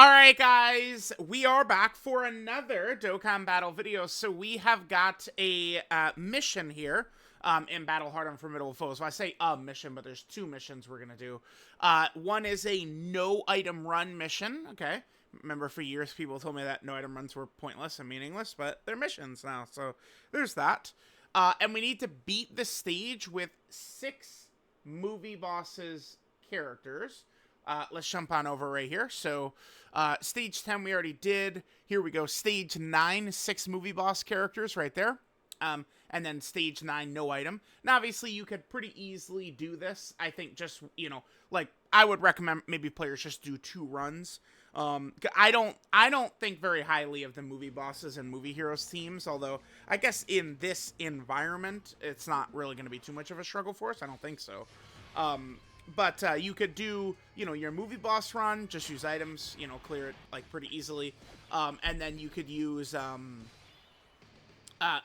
Alright guys, we are back for another Dokkan battle video. So we have got a mission here in Battle Hardened Formidable Foes. So I say a mission, but there's two missions we're going to do. One is a no item run mission, okay? Remember for years people told me that no item runs were pointless and meaningless, but they're missions now, so there's that. And we need to beat the stage with 6 movie bosses characters. Let's jump on over right here. So, stage 10 we already did. Here we go. Stage 9, 6 movie boss characters right there. And then stage 9, no item. Now, obviously, you could pretty easily do this. I think just, you know, like, I would recommend maybe players just do 2 runs. I don't think very highly of the movie bosses and movie heroes teams, although I guess in this environment, it's not really going to be too much of a struggle for us. I don't think so. But you could do, you know, your movie boss run, just use items, you know, clear it, like, pretty easily. And then you could use,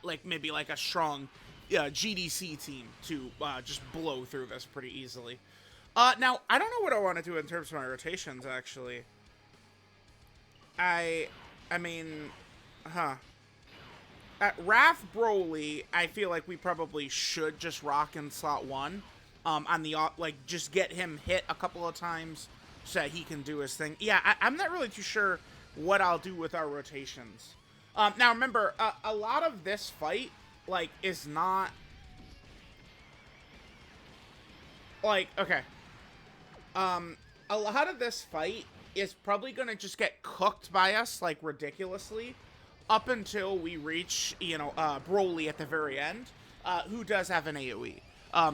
like, maybe, like, a strong GDC team to just blow through this pretty easily. Now, I don't know what I want to do in terms of my rotations, actually. I mean, At Wrath Broly, I feel like we probably should just rock in slot 1. On the, like, just get him hit a couple of times so that he can do his thing. Yeah, I'm not really too sure what I'll do with our rotations. Now, remember, a lot of this fight, like, is not... Like, okay. A lot of this fight is probably going to just get cooked by us, like, ridiculously, up until we reach, you know, Broly at the very end, who does have an AoE.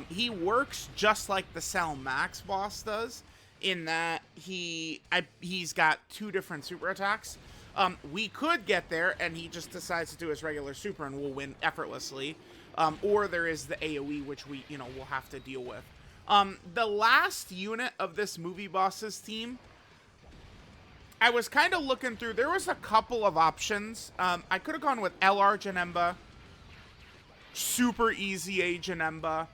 He works just like the Cell Max boss does, in that he's got 2 different super attacks. We could get there, and he just decides to do his regular super, and we'll win effortlessly. Or there is the AoE, which we, you know, will have to deal with. The last unit of this movie boss's team, I was kind of looking through. There was a couple of options. I could have gone with LR Janemba, super easy A Janemba.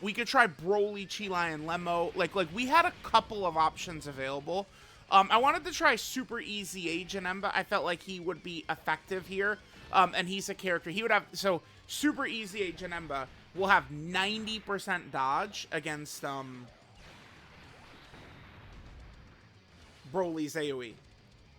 We could try Broly, Chilai, and Lemo. Like we had a couple of options available. I wanted to try super easy A Janemba. I felt like he would be effective here. And he's a character. He would have, so super easy A Janemba will have 90% dodge against Broly's AoE.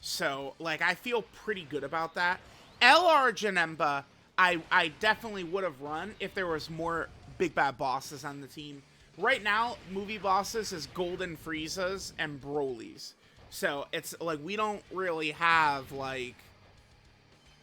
So, like, I feel pretty good about that. LR Janemba, I definitely would have run if there was more big bad bosses on the team. Right now, movie bosses is Golden Frieza's and Broly's. So, it's like we don't really have, like,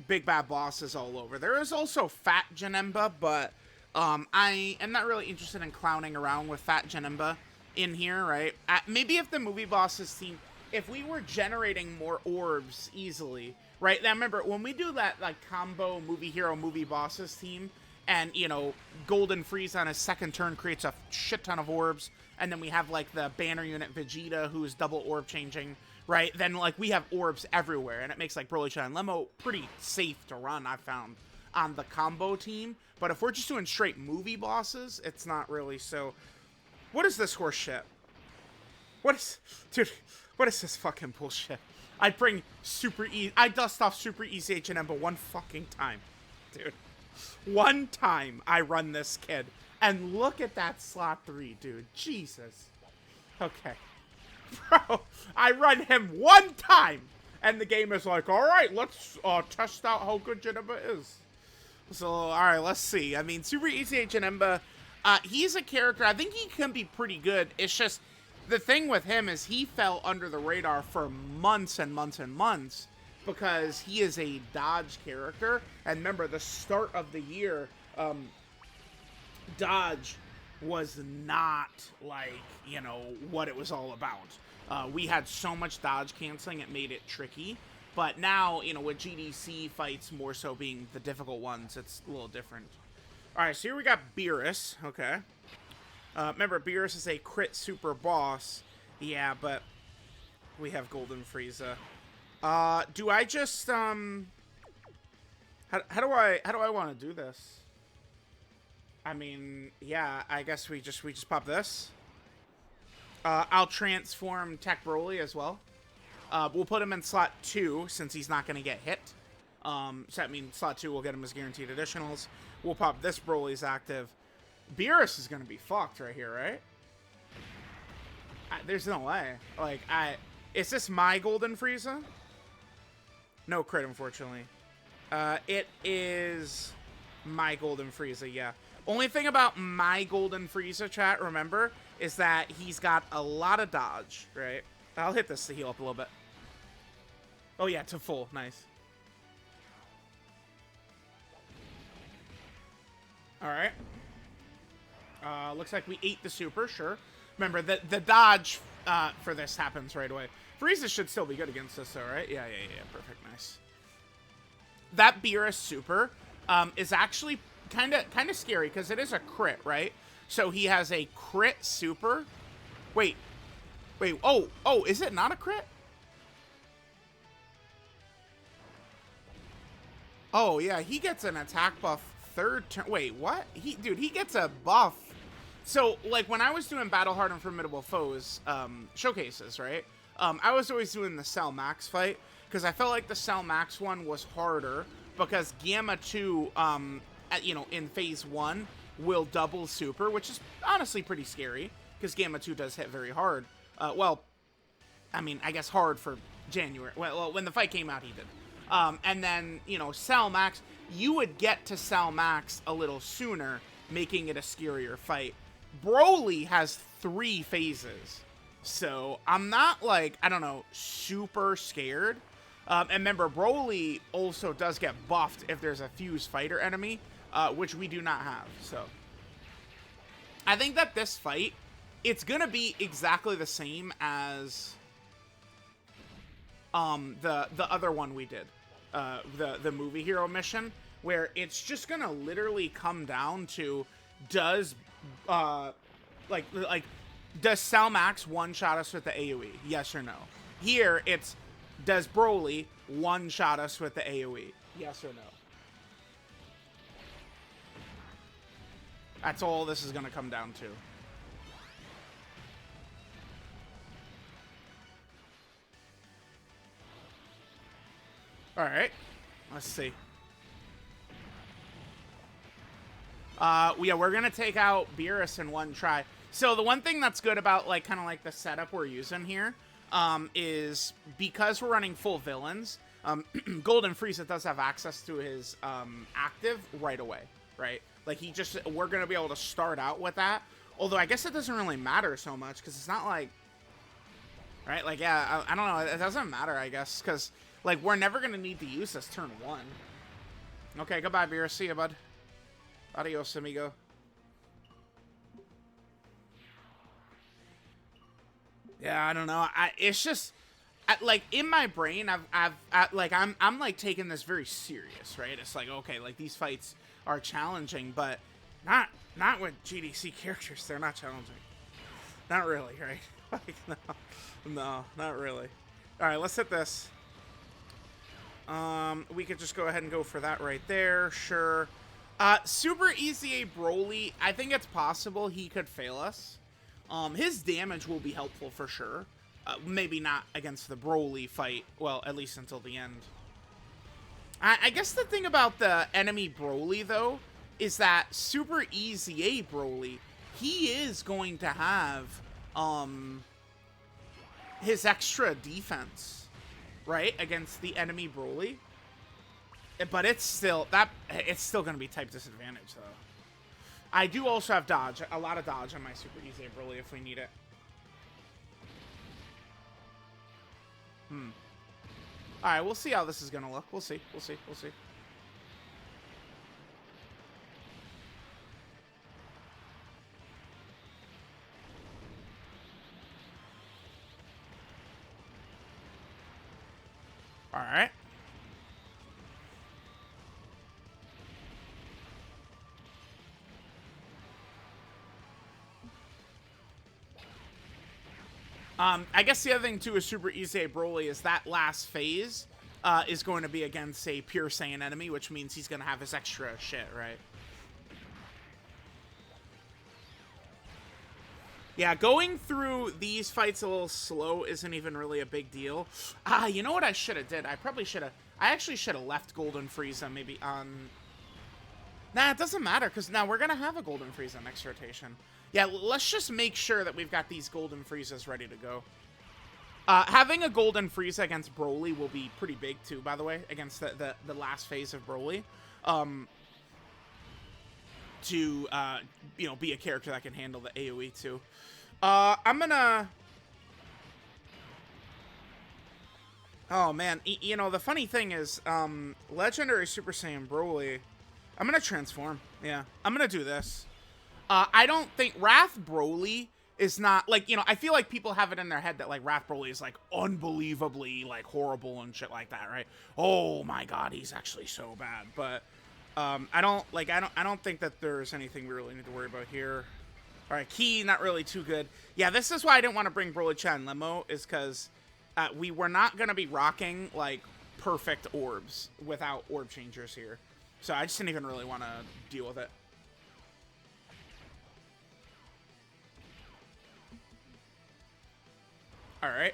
big bad bosses all over. There is also Fat Janemba, but I am not really interested in clowning around with Fat Janemba in here, right? Maybe if the movie bosses team, if we were generating more orbs easily, right? Now remember, when we do that, like, combo movie hero, movie bosses team, and, you know, Golden Frieza on his second turn creates a shit ton of orbs, and then we have, like, the banner unit Vegeta, who's double orb changing, right? Then, like, we have orbs everywhere, and it makes, like, Broly, Chilai, and Lemo pretty safe to run, I've found, on the combo team. But if we're just doing straight movie bosses, it's not really. So, what is this horse shit? What is... Dude, what is this fucking bullshit? I bring super easy... I dust off super easy H&M, but one fucking time. Dude. One time I run this kid. And look at that slot 3, dude. Jesus. Okay. Bro, I run him one time. And the game is like, alright, let's test out how good Janemba is. So, alright, let's see. I mean, super easy Janemba, he's a character, I think he can be pretty good. It's just, the thing with him is he fell under the radar for months and months and months because he is a dodge character. And remember, the start of the year, dodge was not, like, you know, what it was all about. We had so much dodge canceling, it made it tricky. But now, you know, with GDC fights more so being the difficult ones, it's a little different. Alright, so here we got Beerus. Okay. Remember, Beerus is a crit super boss. Yeah, but we have Golden Frieza. Do I just, how do I want to do this? I mean, yeah, I guess we just pop this. I'll transform Tech Broly as well. We'll put him in slot 2 since he's not going to get hit. So that means slot 2 will get him as guaranteed additionals. We'll pop this Broly's active. Beerus is going to be fucked right here, right? There's no way. Like, is this my Golden Frieza? No crit, unfortunately. It is my Golden Frieza, yeah. Only thing about my Golden Frieza, chat, remember, is that he's got a lot of dodge, right? I'll hit this to heal up a little bit. Oh, yeah, to full. Nice. All right. Looks like we ate the super, sure. Remember, the dodge for this happens right away. Frieza should still be good against this, though, right? Yeah. Perfect, nice. That Beerus super is actually kind of scary because it is a crit, right? So he has a crit super. Wait. Oh, is it not a crit? Oh, yeah, he gets an attack buff third turn. Wait, what? Dude, he gets a buff. So, like, when I was doing Battle Hardened Formidable FOES showcases, right? I was always doing the Cell Max fight because I felt like the Cell Max one was harder because Gamma 2, in Phase 1 will double super, which is honestly pretty scary because Gamma 2 does hit very hard. Well, I mean, I guess hard for January. Well, when the fight came out, he did. And then, Cell Max, you would get to Cell Max a little sooner, making it a scarier fight. Broly has 3 phases. So, I'm not, like, I don't know, super scared. And remember, Broly also does get buffed if there's a fused fighter enemy, which we do not have. So, I think that this fight, it's gonna be exactly the same as the other one we did. The movie hero mission, where it's just gonna literally come down to does Cell Max one-shot us with the AoE? Yes or no? Here it's does Broly one-shot us with the AoE? Yes or no? That's all this is gonna come down to. Alright. Let's see. Yeah, we're going to take out Beerus in one try. So the one thing that's good about, like, kind of like the setup we're using here is because we're running full villains, Golden Frieza does have access to his active right away, right? Like, we're going to be able to start out with that. Although I guess it doesn't really matter so much because it's not like, right? Like, yeah, I don't know. It doesn't matter, I guess, because, like, we're never going to need to use this turn 1. Okay, goodbye, Beerus. See ya, bud. Adios, amigo. Yeah, I don't know. It's just, like, in my brain, I'm like taking this very serious, right? It's like, okay, like, these fights are challenging, but not with GDC characters. They're not challenging. Not really, right? Like, no, not really. All right, let's hit this. We could just go ahead and go for that right there. Sure. Super Easy A Broly, I think it's possible he could fail us. His damage will be helpful for sure. Maybe not against the Broly fight. Well, at least until the end. I guess the thing about the enemy Broly, though, is that Super Easy A Broly, he is going to have, his extra defense, right, against the enemy Broly. But it's still going to be type disadvantage, though. I do also have dodge, a lot of dodge on my Super Easy Broly if we need it. Alright, we'll see how this is going to look. We'll see. Alright. I guess the other thing, too, is Super Easy Broly is that last phase is going to be against a pure Saiyan enemy, which means he's going to have his extra shit, right? Yeah, going through these fights a little slow isn't even really a big deal. You know what I should have did? I actually should have left Golden Frieza maybe on... Nah, it doesn't matter, because now we're going to have a Golden Frieza next rotation. Yeah, let's just make sure that we've got these Golden Friezas ready to go. Having a Golden Frieza against Broly will be pretty big, too, by the way, against the last phase of Broly. To, you know, be a character that can handle the AoE, too. I'm gonna... Oh, man. You know, the funny thing is, Legendary Super Saiyan Broly... I'm gonna transform. Yeah, I'm gonna do this. I don't think Wrath Broly is not, like, you know, I feel like people have it in their head that, like, Wrath Broly is, like, unbelievably, like, horrible and shit like that, right? Oh my god, he's actually so bad. But, I don't think that there's anything we really need to worry about here. Alright, Ki, not really too good. Yeah, this is why I didn't want to bring Broly, Chan, and Lemo, is because we were not gonna be rocking, like, perfect orbs without orb changers here. So I just didn't even really want to deal with it. Alright,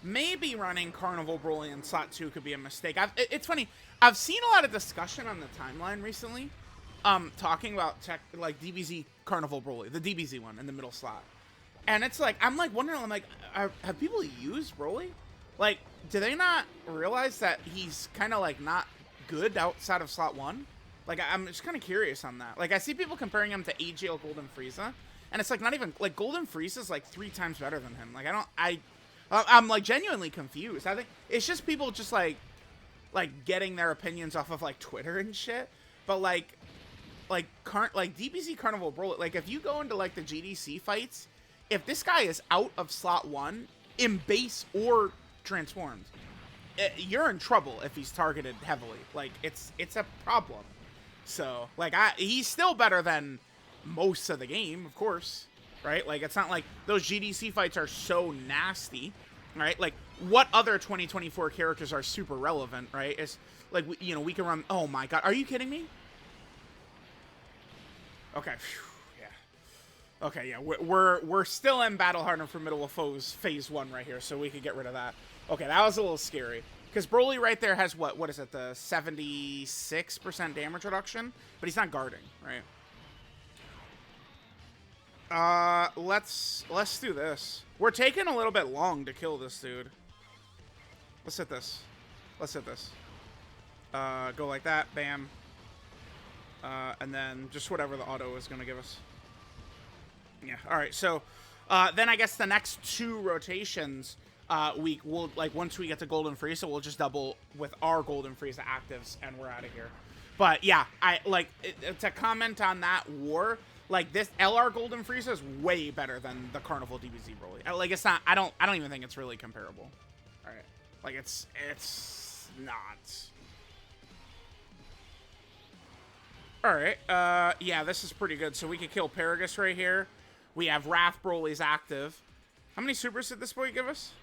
maybe running Carnival Broly in slot 2 could be a mistake. It's funny, I've seen a lot of discussion on the timeline recently, talking about like DBZ Carnival Broly, the DBZ one in the middle slot. And it's like, I'm like wondering, I'm like, have people used Broly? Like, do they not realize that he's kind of like not good outside of slot 1? Like, I'm just kind of curious on that. Like, I see people comparing him to AGL Golden Frieza, and it's like not even, like, Golden Frieza's like 3 times better than him. Like, I'm like genuinely confused. I think it's just people just like getting their opinions off of like Twitter and shit. But like DBZ Carnival Broly, like, if you go into like the GDC fights, if this guy is out of slot 1 in base or transformed, you're in trouble if he's targeted heavily. Like, it's a problem. So, like, he's still better than most of the game, of course, right? Like, it's not like those GDC fights are so nasty, right? Like, what other 2024 characters are super relevant, right? It's like, you know, we can run... Oh my god, are you kidding me? Okay, yeah. Okay, yeah, we're still in Battle Hardened Formidable Foes phase 1 right here, so we could get rid of that. Okay, that was a little scary. Because Broly right there has what is it, the 76% damage reduction? But he's not guarding, right? Let's do this. We're taking a little bit long to kill this dude. Let's hit this. Let's hit this. Go like that, bam. And then just whatever the auto is going to give us. Yeah, alright, so then I guess the next 2 rotations... we will, like, once we get to Golden Frieza, we'll just double with our Golden Frieza actives, and we're out of here. But, yeah, to comment on that war, like, this LR Golden Frieza is way better than the Carnival DBZ Broly. Like, it's not, I don't even think it's really comparable. Alright. Like, it's not. Alright, yeah, this is pretty good. So we could kill Paragus right here. We have Wrath Broly's active. How many supers did this boy give us?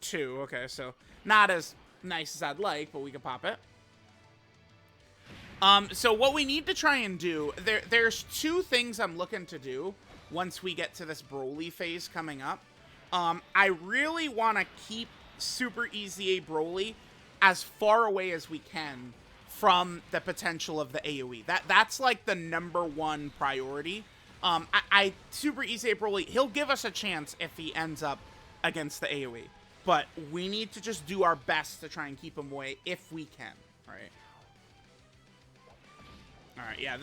2, okay, so not as nice as I'd like, but we can pop it. So what we need to try and do, there's 2 things I'm looking to do once we get to this Broly phase coming up. I really want to keep Super EZA Broly as far away as we can from the potential of the AoE. That's like the #1 priority. Super EZA Broly, he'll give us a chance if he ends up against the AoE. But we need to just do our best to try and keep him away if we can, right? Alright, yeah,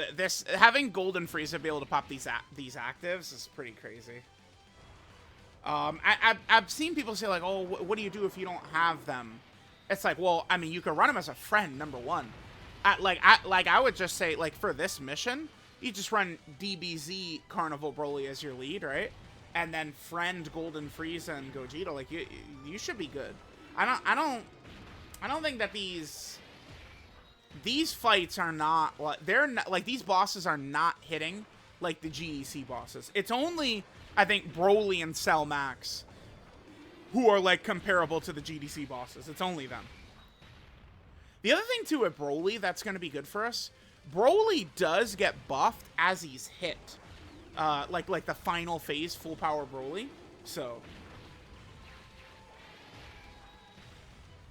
having Golden Frieza be able to pop these actives is pretty crazy. I've seen people say, like, oh, what do you do if you don't have them? It's like, well, I mean, you could run him as a friend, #1. I would just say, like, for this mission, you just run DBZ Carnival Broly as your lead, right? And then friend Golden Frieza and Gogeta, like, you should be good. I don't think that these fights are not, they're not, like, these bosses are not hitting like the GEC bosses. It's only, I think, Broly and Cell Max who are, like, comparable to the GDC bosses. It's only them. The other thing too with Broly that's going to be good for us, Broly does get buffed as he's hit. like the final phase full power Broly. So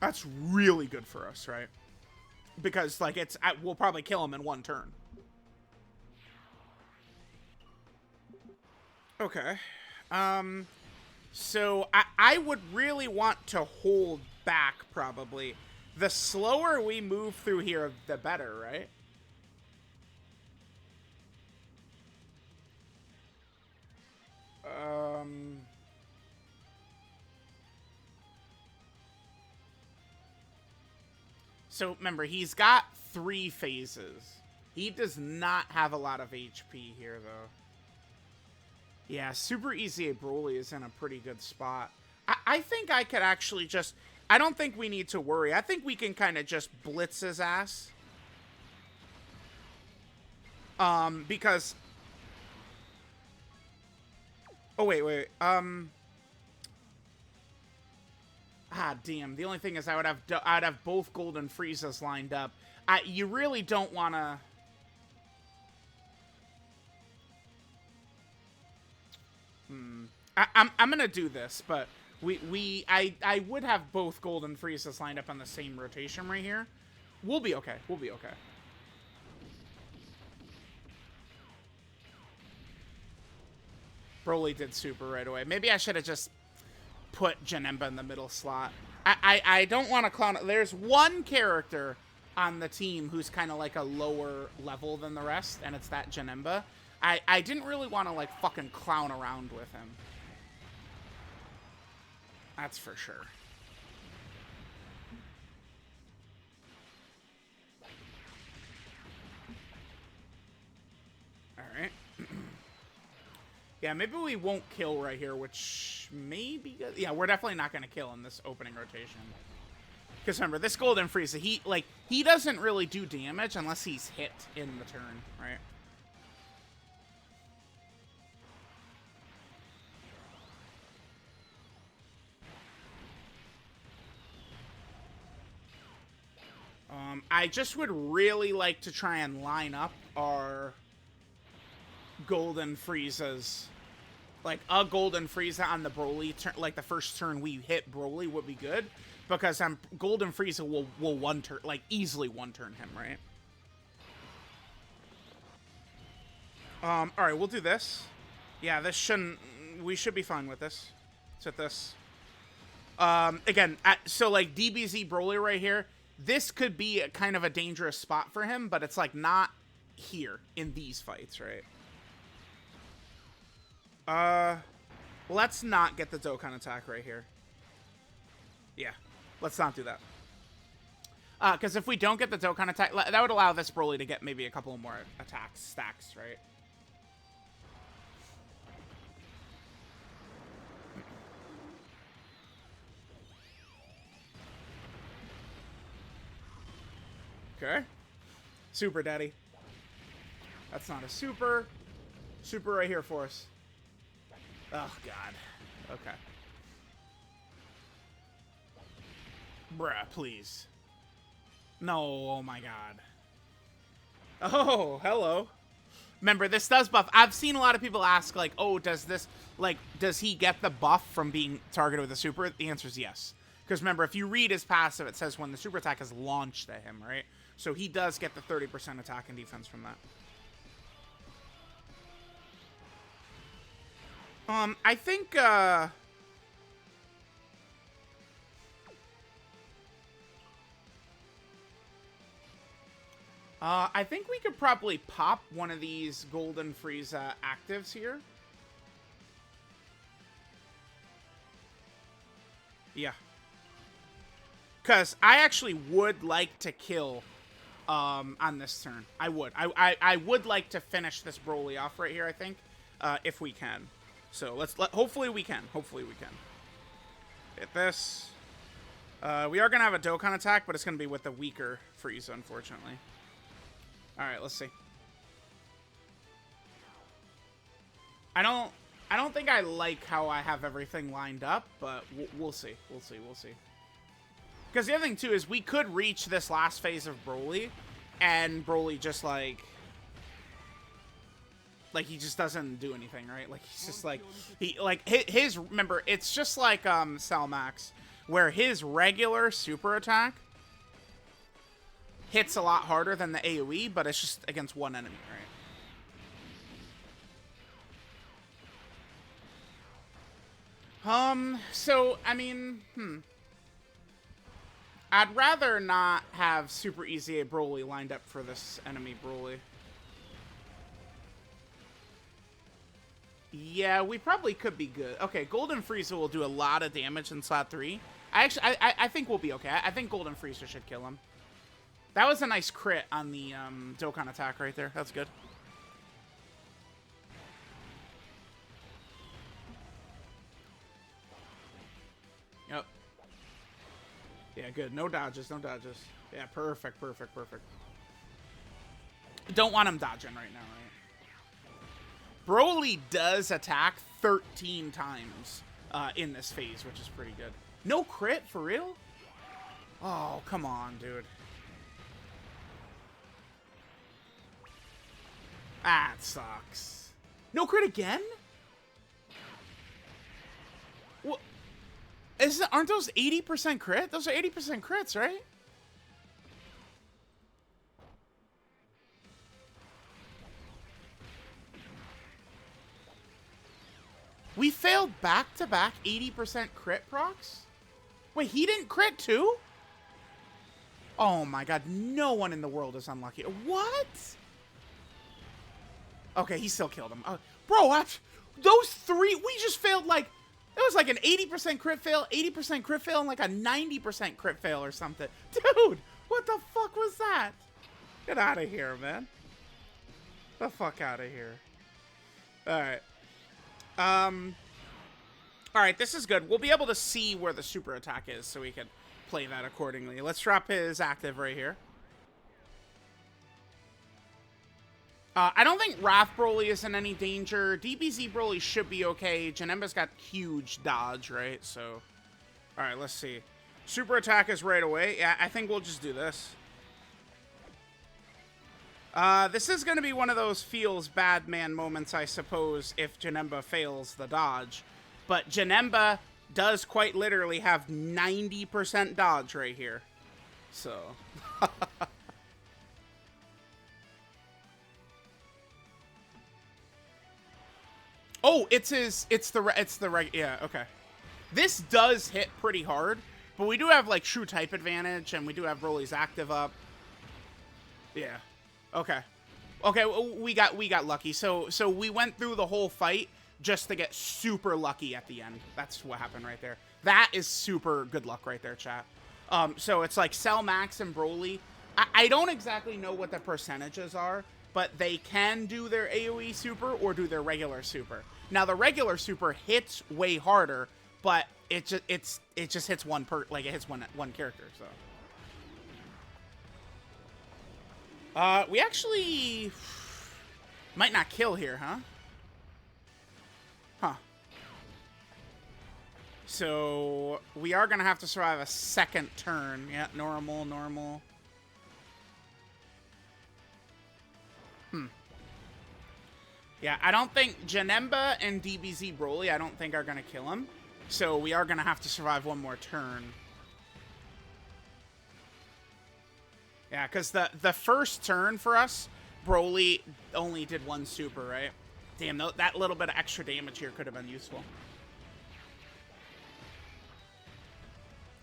that's really good for us, right? Because like we'll probably kill him in one turn. Okay. So I would really want to hold back, probably. The slower we move through here, the better, right? So remember, he's got 3 phases. He does not have a lot of HP here, though. Yeah, Super EZA Broly is in a pretty good spot. I think I could actually just... I don't think we need to worry. I think we can kind of just blitz his ass. Because... Oh, wait. Ah, damn. The only thing is I'd have both Golden Friezas lined up. You really don't want to... I'm gonna do this, but I would have both Golden Friezas lined up on the same rotation right here. We'll be okay. We'll be okay. Broly did super right away. Maybe I should have just put Janemba in the middle slot. I don't want to clown it. There's one character on the team who's kind of like a lower level than the rest, and it's that Janemba. I didn't really want to, like, fucking clown around with him. That's for sure. Alright. Yeah, maybe we won't kill right here, which may be good. Yeah, we're definitely not going to kill in this opening rotation. Because remember, this Golden Frieza, he doesn't really do damage unless he's hit in the turn, right? I just would really like to try and line up our Golden Friezas. Like, a Golden Frieza on the Broly turn, like the first turn we hit Broly would be good. Because Golden Frieza will one turn, like, easily one turn him, right? Alright, we'll do this. Yeah, this shouldn't, we should be fine with this. Let's hit this. Again, so like DBZ Broly right here, this could be kind of a dangerous spot for him, but it's like not here in these fights, right? Let's not get the Dokkan attack right here. Yeah, let's not do that. Because if we don't get the Dokkan attack, that would allow this Broly to get maybe a couple more attack stacks, right? Okay. Super, Daddy. That's not a super. Super right here for us. Oh, God. Okay. Bruh, please. No, oh my God. Oh, hello. Remember, this does buff. I've seen a lot of people ask, like, oh, does he get the buff from being targeted with a super? The answer is yes. Because remember, if you read his passive, it says when the super attack is launched at him, right? So he does get the 30% attack and defense from that. I think, I think we could probably pop one of these Golden Frieza actives here. Yeah. Because I actually would like to kill on this turn. I would. I would like to finish this Broly off right here, I think, if we can. So hopefully we can. Hopefully we can. Hit this. We are going to have a Dokkan attack, but it's going to be with the weaker Frieza, unfortunately. Alright, let's see. I don't think I like how I have everything lined up, but we'll see. We'll see. We'll see. Because the other thing, too, is we could reach this last phase of Broly, and Broly just, like... Like, he just doesn't do anything, right? Like, he's just like, his remember, it's just like, Salmax, where his regular super attack hits a lot harder than the AoE, but it's just against one enemy, right? So, I mean, I'd rather not have Super Easy A Broly lined up for this enemy Broly. Yeah, we probably could be good. Okay, Golden Frieza will do a lot of damage in slot 3. I think we'll be okay. I think Golden Frieza should kill him. That was a nice crit on the Dokkan attack right there. That's good. Yep. Yeah, good. No dodges, no dodges. Yeah, perfect, perfect, perfect. Don't want him dodging right now, right? Broly does attack 13 times in this phase, which is pretty good. No crit, for real? Oh, come on, dude. That sucks. No crit again? What? Aren't those 80% crit? Those are 80% crits, right? We failed back-to-back 80% crit procs? Wait, he didn't crit too? Oh my god, no one in the world is unlucky. What? Okay, he still killed him. Bro, what? Those three, we just failed like, it was like an 80% crit fail, 80% crit fail, and like a 90% crit fail or something. Dude, what the fuck was that? Get out of here, man. The fuck out of here. Alright. Alright, this is good. We'll be able to see where the super attack is, so we can play that accordingly. Let's drop his active right here. I don't think Wrath Broly is in any danger. DBZ Broly should be okay. Janemba's got huge dodge, right? So, alright, let's see. Super attack is right away. Yeah, I think we'll just do this. This is going to be one of those feels bad man moments, I suppose, if Janemba fails the dodge. But Janemba does quite literally have 90% dodge right here. So... Oh, yeah, okay. This does hit pretty hard, but we do have, like, true type advantage, and we do have Broly's active up. Yeah. Okay. Okay, we got lucky. So we went through the whole fight just to get super lucky at the end. That's what happened right there. That is super good luck right there, chat. So it's like Cell Max and Broly. I don't exactly know what the percentages are, but they can do their AoE super or do their regular super. Now the regular super hits way harder, but it just hits one it hits one character. So we actually might not kill here, huh? Huh. So we are gonna have to survive a second turn. Yeah, normal. Yeah, I don't think Janemba and DBZ Broly, I don't think are going to kill him. So we are going to have to survive one more turn. Yeah, because the first turn for us, Broly only did one super, right? Damn, that little bit of extra damage here could have been useful.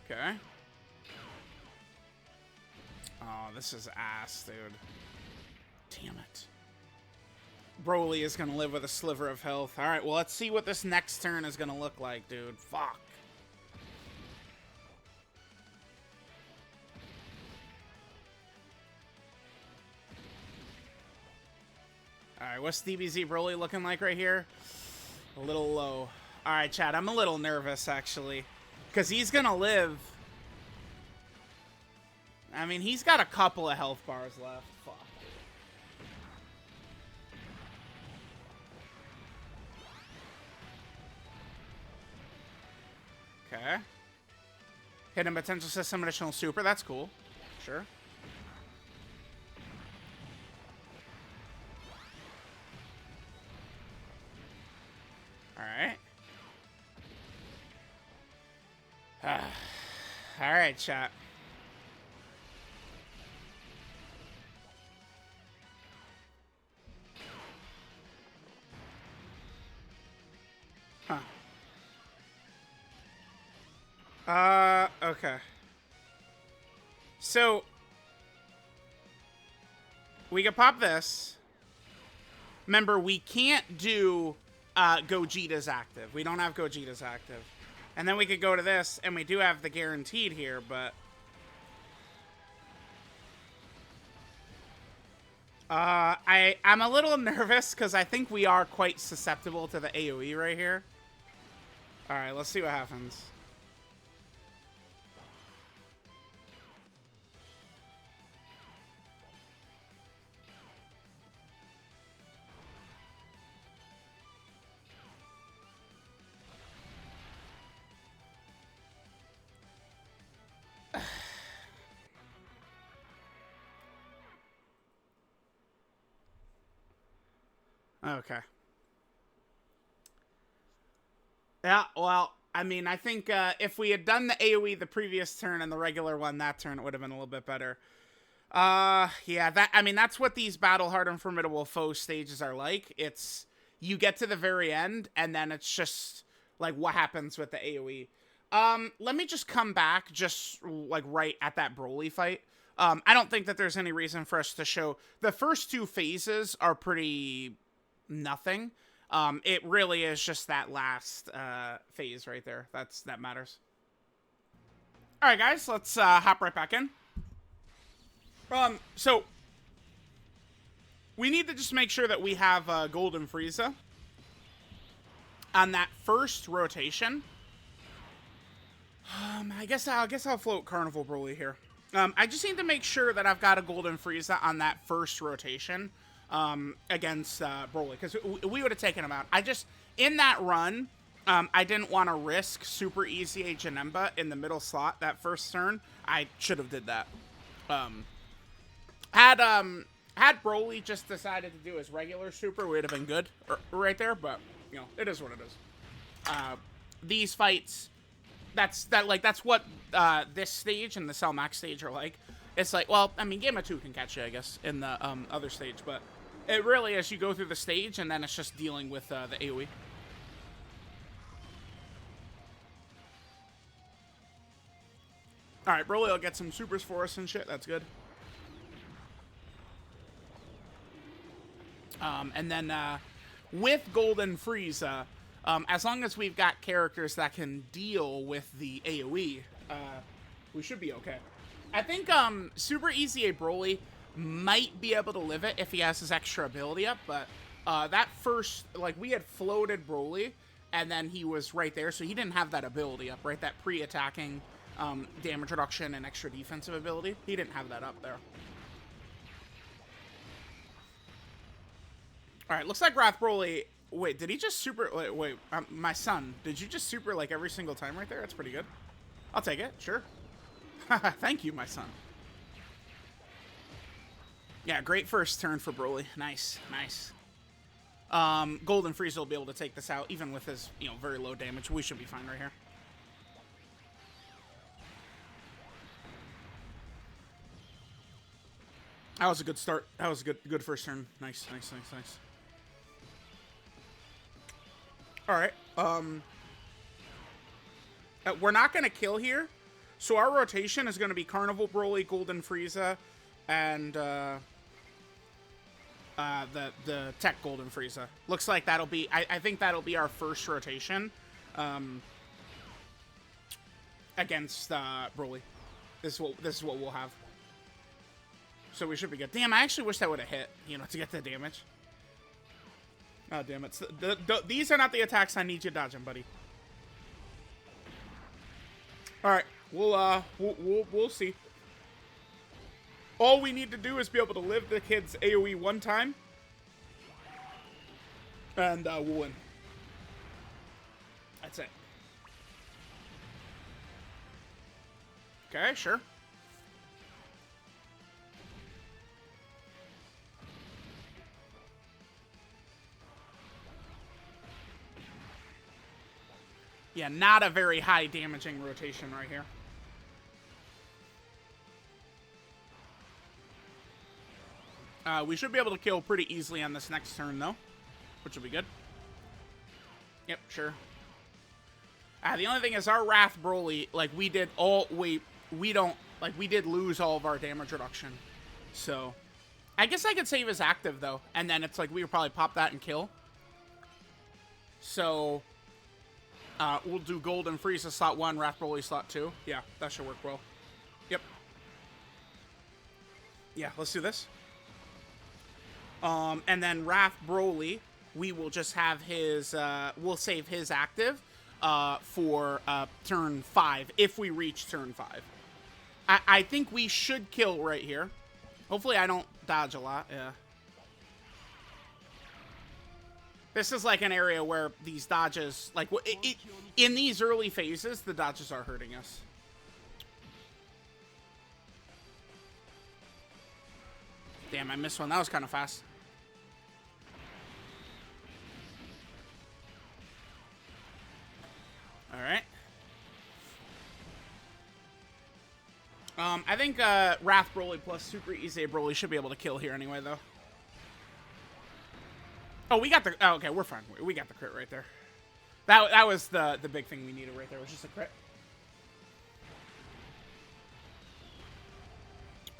Okay. Oh, this is ass, dude. Damn it. Broly is going to live with a sliver of health. Alright, well, let's see what this next turn is going to look like, dude. Fuck. Alright, what's DBZ Broly looking like right here? A little low. Alright, chat, I'm a little nervous, actually. Because he's going to live. I mean, he's got a couple of health bars left. Fuck. Okay. Hidden potential system additional super. That's cool. Sure. right, chat. Huh. Okay. So, we can pop this. Remember, we can't do Gogeta's active. We don't have Gogeta's active. And then we could go to this, and we do have the guaranteed here, but... I'm a little nervous, because I think we are quite susceptible to the AoE right here. Alright, let's see what happens. Okay. Yeah, well, I mean, I think if we had done the AoE the previous turn and the regular one that turn, it would have been a little bit better. Yeah, that's what these Battle Hardened Formidable Foe stages are like. It's, you get to the very end, and then it's just, like, what happens with the AoE. Let me just come back just, like, right at that Broly fight. I don't think that there's any reason for us to show... The first two phases are pretty... nothing. It really is just that last phase right there. That matters. Alright, guys, let's hop right back in. So we need to just make sure that we have Golden Frieza on that first rotation. I guess I'll float Carnival Broly here. I just need to make sure that I've got a Golden Frieza on that first rotation against Broly, because we would have taken him out. In that run, I didn't want to risk super easy Janemba in the middle slot that first turn. I should have did that. Had Broly just decided to do his regular super, we'd have been good right there, but, you know, it is what it is. These fights, that's what this stage and the Cell Max stage are like. It's like, well, I mean, Game of 2 can catch you, I guess, in the other stage, but it really is, you go through the stage, and then it's just dealing with the AoE. Alright, Broly will get some supers for us and shit, that's good. And then with Golden Frieza, as long as we've got characters that can deal with the AoE, we should be okay. I think Super Easy A Broly might be able to live it if he has his extra ability up, but that first, like, we had floated Broly, and then he was right there, so he didn't have that ability up, right? That pre-attacking damage reduction and extra defensive ability. He didn't have that up there. Alright, looks like Wrath Broly... Wait, did he just super... Wait, my son, did you just super, like, every single time right there? That's pretty good. I'll take it, sure. Thank you, my son. Yeah, great first turn for Broly. Nice, nice. Golden Frieza will be able to take this out, even with his, you know, very low damage. We should be fine right here. That was a good start. That was a good first turn. Nice, nice, nice, nice. Alright, we're not going to kill here, so our rotation is going to be Carnival Broly, Golden Frieza, and the Tech Golden Frieza. Looks like that'll be, I think that'll be our first rotation against Broly. This is what we'll have. So we should be good. Damn, I actually wish that would have hit, you know, to get the damage. Oh, damn it. These are not the attacks I need you dodging, buddy. Alright, we'll see. All we need to do is be able to live the kid's AoE one time. And we'll win. That's it. Okay, sure. Yeah, not a very high damaging rotation right here. We should be able to kill pretty easily on this next turn, though, which will be good. Yep, sure. The only thing is our Wrath Broly, like, we did lose all of our damage reduction. So, I guess I could save his active, though, and then it's like we would probably pop that and kill. So, we'll do Golden Frieza slot 1, Wrath Broly slot 2. Yeah, that should work well. Yep. Yeah, let's do this. And then Wrath Broly, we will just have his, we'll save his active for turn 5, if we reach turn 5. I think we should kill right here. Hopefully I don't dodge a lot, yeah. This is like an area where these dodges, like, in these early phases, the dodges are hurting us. Damn, I missed one. That was kind of fast. All right. I think Wrath Broly plus Super Easy Broly should be able to kill here anyway, though. Oh, we got the... Oh, okay, we're fine. We got the crit right there. That was the big thing we needed right there, was just a crit.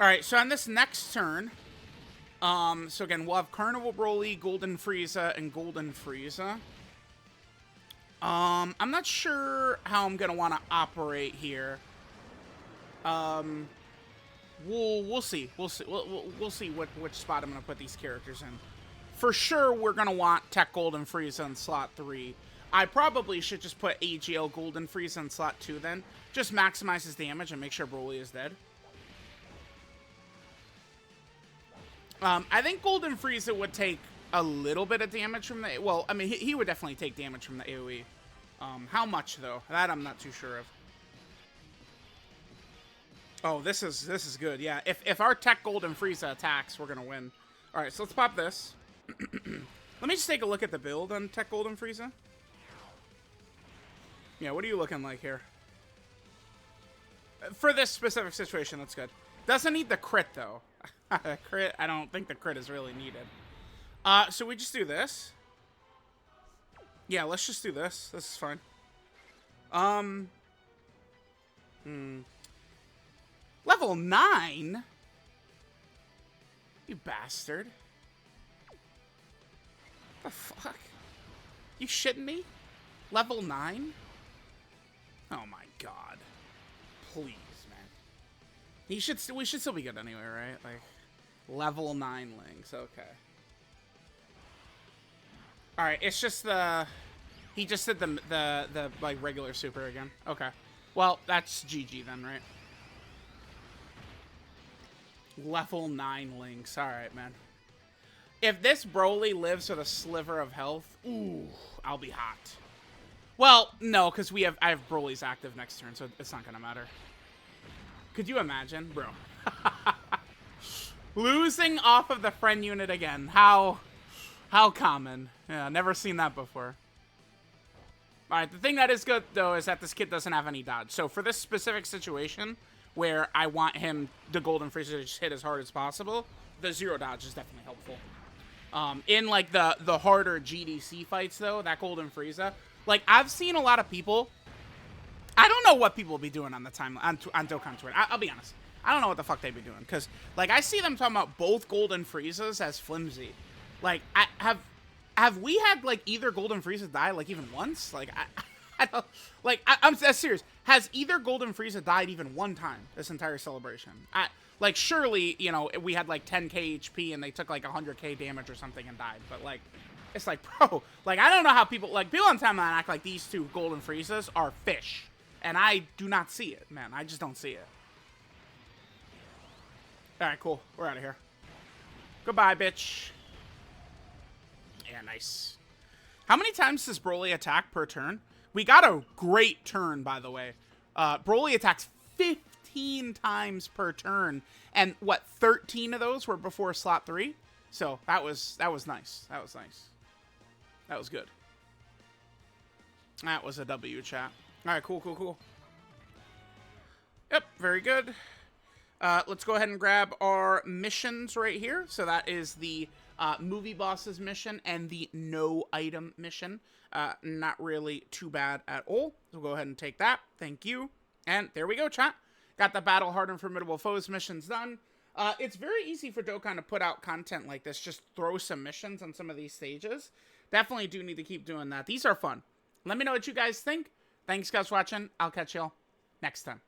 Alright, so on this next turn... so again, we'll have Carnival Broly, Golden Frieza, and Golden Frieza. I'm not sure how I'm gonna want to operate here. We'll see. We'll see. We'll see which spot I'm gonna put these characters in. For sure, we're gonna want Tech Golden Frieza in slot 3. I probably should just put AGL Golden Frieza in slot 2 then. Just maximize his damage and make sure Broly is dead. I think Golden Frieza would take a little bit of damage from the... Well, I mean, he would definitely take damage from the AoE. How much, though? That I'm not too sure of. Oh, this is good. Yeah, if our Tech Golden Frieza attacks, we're gonna win. All right, so let's pop this. Let me just take a look at the build on Tech Golden Frieza. Yeah, what are you looking like here? For this specific situation, that's good. Doesn't need the crit, though. Crit, I don't think the crit is really needed. So we just do this. Yeah, let's just do this. This is fine. Level 9? You bastard. The fuck? You shitting me? Level 9? Oh my god. Please, man. We should still be good anyway, right? Like, level 9 links, okay. Alright, it's just the... He just did the like, regular super again. Okay. Well, that's GG then, right? Level 9 links. Alright, man. If this Broly lives with a sliver of health, ooh, I'll be hot. Well, no, because I have Broly's active next turn, so it's not gonna matter. Could you imagine? Bro. Losing off of the friend unit again. How common. Yeah, never seen that before. Alright, the thing that is good, though, is that this kid doesn't have any dodge. So for this specific situation, where I want him, the Golden Frieza, to just hit as hard as possible, the 0 dodge is definitely helpful. In, like, the harder GDC fights, though, that Golden Frieza, like, I've seen a lot of people... I don't know what people be doing on the time on Dokkan Twitter. I'll be honest. I don't know what the fuck they be doing. Because, like, I see them talking about both Golden Friezas as flimsy. Like, have we had, like, either Golden Frieza die, like, even once? Like, I don't... Like, I'm serious. Has either Golden Frieza died even one time this entire celebration? Like, surely, you know, we had, like, 10k HP and they took, like, 100k damage or something and died. But, like, it's like, bro, like, I don't know how people... Like, people on timeline act like these two Golden Friezas are fish. And I do not see it, man. I just don't see it. Alright, cool. We're out of here. Goodbye, bitch. Yeah, nice. How many times does Broly attack per turn? We got a great turn, by the way. Broly attacks 15 times per turn. And, what, 13 of those were before slot 3? So, that was nice. That was nice. That was good. That was a W, chat. Alright, cool. Yep, very good. Let's go ahead and grab our missions right here. So that is the movie bosses mission and the no item mission. Not really too bad at all. So we'll go ahead and take that. Thank you. And there we go, chat. Got the Battle Hardened Formidable Foes missions done. It's very easy for Dokkan to put out content like this. Just throw some missions on some of these stages. Definitely do need to keep doing that. These are fun. Let me know what you guys think. Thanks, guys, for watching. I'll catch y'all next time.